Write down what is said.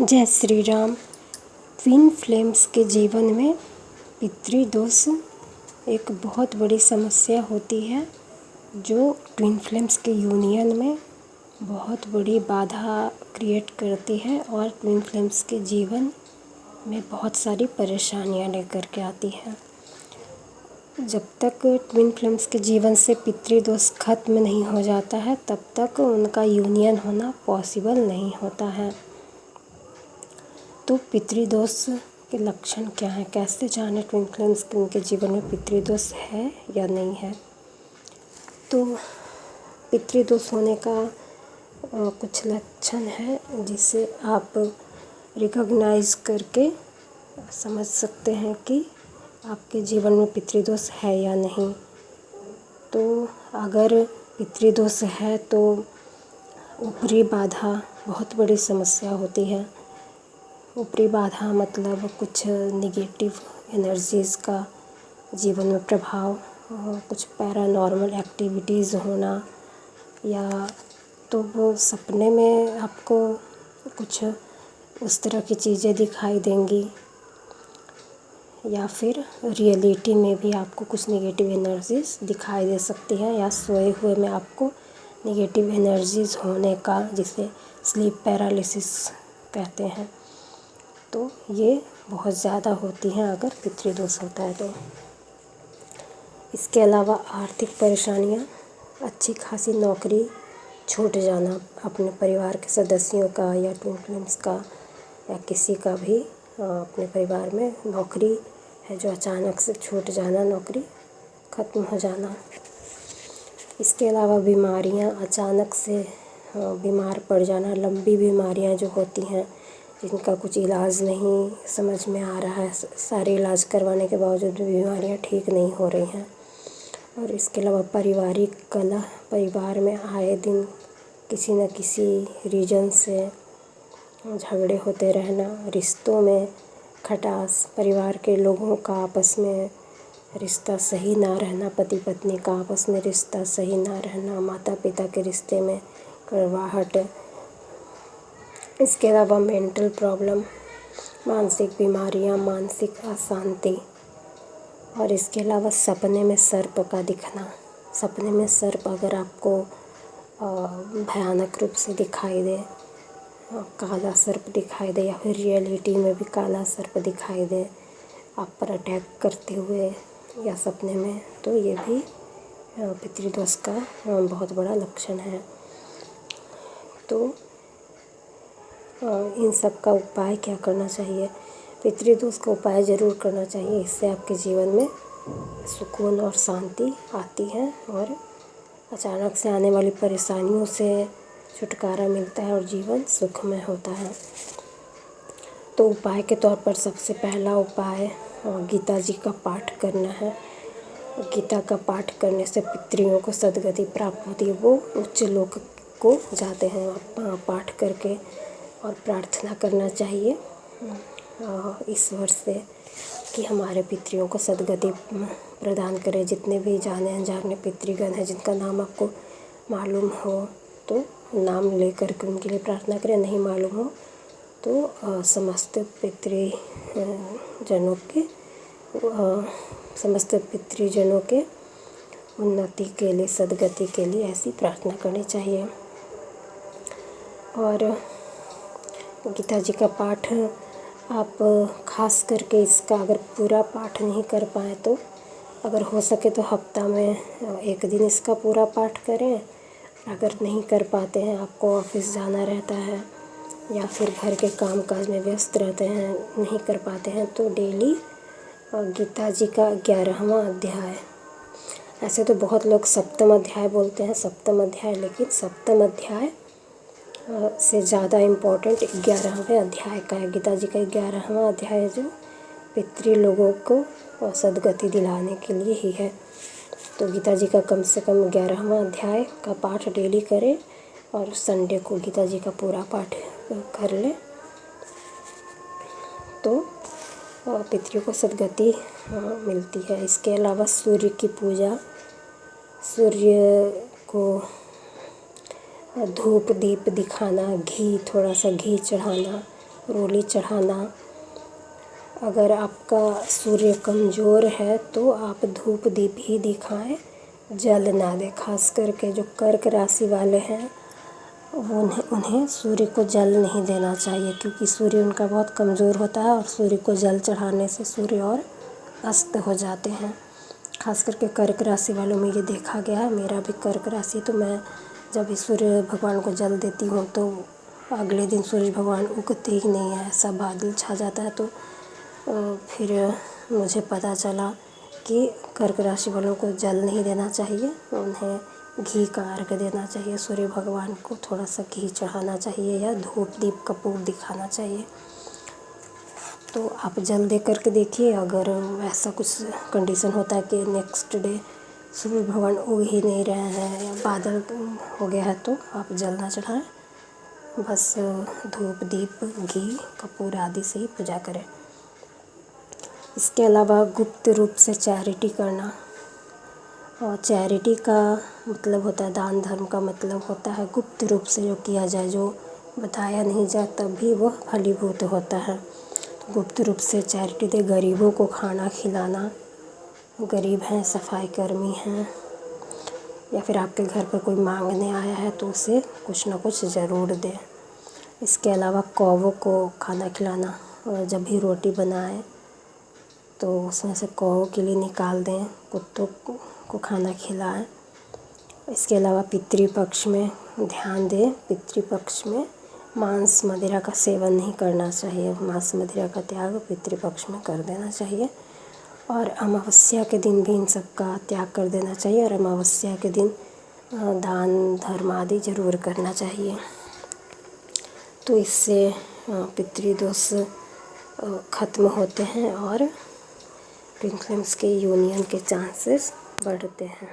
जय Shri Ram. Twin flames के जीवन में पितृदोष एक बहुत बड़ी समस्या होती है, जो ट्विन फ्लेम्स के यूनियन में बहुत बड़ी बाधा क्रिएट करती है और ट्विन फ्लेम्स के जीवन में बहुत सारी परेशानियां लेकर के आती है। जब तक ट्विन फ्लेम्स के जीवन से पितृदोष खत्म नहीं हो जाता है, तब तक उनका यूनियन होना पॉसिबल नहीं होता है। तो पितृदोष के लक्षण क्या हैं? कैसे जाने ट्विन फ्लेम्स के उनके जीवन में पितृदोष है या नहीं है? तो पितृदोष होने का कुछ लक्षण है जिसे आप रिकॉग्नाइज करके समझ सकते हैं कि आपके जीवन में पितृदोष है या नहीं। तो अगर पितृदोष है तो ऊपरी बाधा बहुत बड़ी समस्या होती है। ऊपरी बाधा मतलब कुछ निगेटिव एनर्जीज़ का जीवन में प्रभाव, कुछ पैरानॉर्मल एक्टिविटीज़ होना, या तो वो सपने में आपको कुछ उस तरह की चीज़ें दिखाई देंगी, या फिर रियलिटी में भी आपको कुछ नेगेटिव एनर्जीज़ दिखाई दे सकती हैं, या सोए हुए में आपको नेगेटिव एनर्जीज़ होने का, जिसे स्लीप पैरालिसिस कहते हैं, तो ये बहुत ज़्यादा होती हैं अगर पितृदोष होता है तो। इसके अलावा आर्थिक परेशानियाँ, अच्छी खासी नौकरी छूट जाना, अपने परिवार के सदस्यों का या ट्विन फ्लेम्स का या किसी का भी अपने परिवार में नौकरी है जो अचानक से छूट जाना, नौकरी ख़त्म हो जाना। इसके अलावा बीमारियाँ, अचानक से बीमार पड़ जाना, लंबी बीमारियाँ जो होती हैं जिनका कुछ इलाज नहीं समझ में आ रहा है, सारे इलाज करवाने के बावजूद भी बीमारियाँ ठीक नहीं हो रही हैं। और इसके अलावा पारिवारिक कलह, परिवार में आए दिन किसी न किसी रीज़न से झगड़े होते रहना, रिश्तों में खटास, परिवार के लोगों का आपस में रिश्ता सही ना रहना, पति पत्नी का आपस में रिश्ता सही ना रहना, माता पिता के रिश्ते में कड़वाहट। इसके अलावा मेंटल प्रॉब्लम, मानसिक बीमारियां, मानसिक अशांति। और इसके अलावा सपने में सर्प का दिखना। सपने में सर्प अगर आपको भयानक रूप से दिखाई दे, काला सर्प दिखाई दे, या फिर रियलिटी में भी काला सर्प दिखाई दे आप पर अटैक करते हुए या सपने में, तो ये भी पितृदोष का बहुत बड़ा लक्षण है। तो इन सब का उपाय क्या करना चाहिए? पितृदोष का उपाय ज़रूर करना चाहिए। इससे आपके जीवन में सुकून और शांति आती है और अचानक से आने वाली परेशानियों से छुटकारा मिलता है और जीवन सुखमय होता है। तो उपाय के तौर पर सबसे पहला उपाय गीता जी का पाठ करना है। गीता का पाठ करने से पितृओं को सद्गति प्राप्त होती है, वो उच्च लोक को जाते हैं। पाठ करके और प्रार्थना करना चाहिए ईश्वर से कि हमारे पितृओं को सद्गति प्रदान करें। जितने भी जाने अनजाने पितृगण हैं जिनका नाम आपको मालूम हो तो नाम लेकर के उनके लिए प्रार्थना करें, नहीं मालूम हो तो समस्त पितृजनों के उन्नति के लिए, सद्गति के लिए ऐसी प्रार्थना करनी चाहिए। और गीता जी का पाठ आप खास करके इसका अगर पूरा पाठ नहीं कर पाए तो अगर हो सके तो हफ्ता में एक दिन इसका पूरा पाठ करें। अगर नहीं कर पाते हैं, आपको ऑफिस जाना रहता है या फिर घर के काम काज में व्यस्त रहते हैं, नहीं कर पाते हैं, तो डेली गीता जी का 11वां अध्याय, ऐसे तो बहुत लोग सप्तम अध्याय बोलते हैं, सप्तम अध्याय, लेकिन सप्तम अध्याय से ज़्यादा इम्पोर्टेंट 11वें अध्याय का है। गीता जी का 11वां अध्याय जो पितृ लोगों को सद्गति दिलाने के लिए ही है। तो गीता जी का कम से कम 11वां अध्याय का पाठ डेली करें और संडे को गीता जी का पूरा पाठ कर लें, तो पितृों को सद्गति मिलती है। इसके अलावा सूर्य की पूजा, सूर्य को धूप दीप दिखाना, घी, थोड़ा सा घी चढ़ाना, रोली चढ़ाना। अगर आपका सूर्य कमज़ोर है तो आप धूप दीप ही दिखाएं, जल ना दें। खास करके जो कर्क राशि वाले हैं उन्हें सूर्य को जल नहीं देना चाहिए, क्योंकि सूर्य उनका बहुत कमज़ोर होता है और सूर्य को जल चढ़ाने से सूर्य और अस्त हो जाते हैं। खास करके कर्क राशि वालों में ये देखा गया है। मेरा भी कर्क राशि, तो मैं जब भी सूर्य भगवान को जल देती हूँ तो अगले दिन सूर्य भगवान उगते ही नहीं है, ऐसा बादल छा जाता है। तो फिर मुझे पता चला कि कर्क राशि वालों को जल नहीं देना चाहिए, उन्हें घी का अर्घ देना चाहिए। सूर्य भगवान को थोड़ा सा घी चढ़ाना चाहिए या धूप दीप कपूर दिखाना चाहिए। तो आप जल दे करके देखिए। अगर ऐसा कुछ कंडीशन होता है कि नेक्स्ट डे सूर्य भगवान उग ही नहीं रहे हैं या बादल हो गया है, तो आप जल ना चढ़ाएं, बस धूप दीप घी कपूर आदि से ही पूजा करें। इसके अलावा गुप्त रूप से चैरिटी करना, और चैरिटी का मतलब होता है, दान धर्म का मतलब होता है गुप्त रूप से जो किया जाए, जो बताया नहीं जाए तब भी वह फलीभूत होता है। तो गुप्त रूप से चैरिटी दे, गरीबों को खाना खिलाना, गरीब हैं, सफाई कर्मी हैं, या फिर आपके घर पर कोई मांगने आया है तो उसे कुछ ना कुछ ज़रूर दें। इसके अलावा कौवों को खाना खिलाना, और जब भी रोटी बनाएं तो उसमें से कौवों के लिए निकाल दें, कुत्तों को खाना खिलाएं। इसके अलावा पितृपक्ष में ध्यान दें। पितृपक्ष में मांस मदिरा का सेवन नहीं करना चाहिए, मांस मदिरा का त्याग पितृपक्ष में कर देना चाहिए। और अमावस्या के दिन भी इन सब का त्याग कर देना चाहिए, और अमावस्या के दिन दान धर्म आदि ज़रूर करना चाहिए। तो इससे पितृदोष ख़त्म होते हैं और ट्विन फ्लेम्स के यूनियन के चांसेस बढ़ते हैं।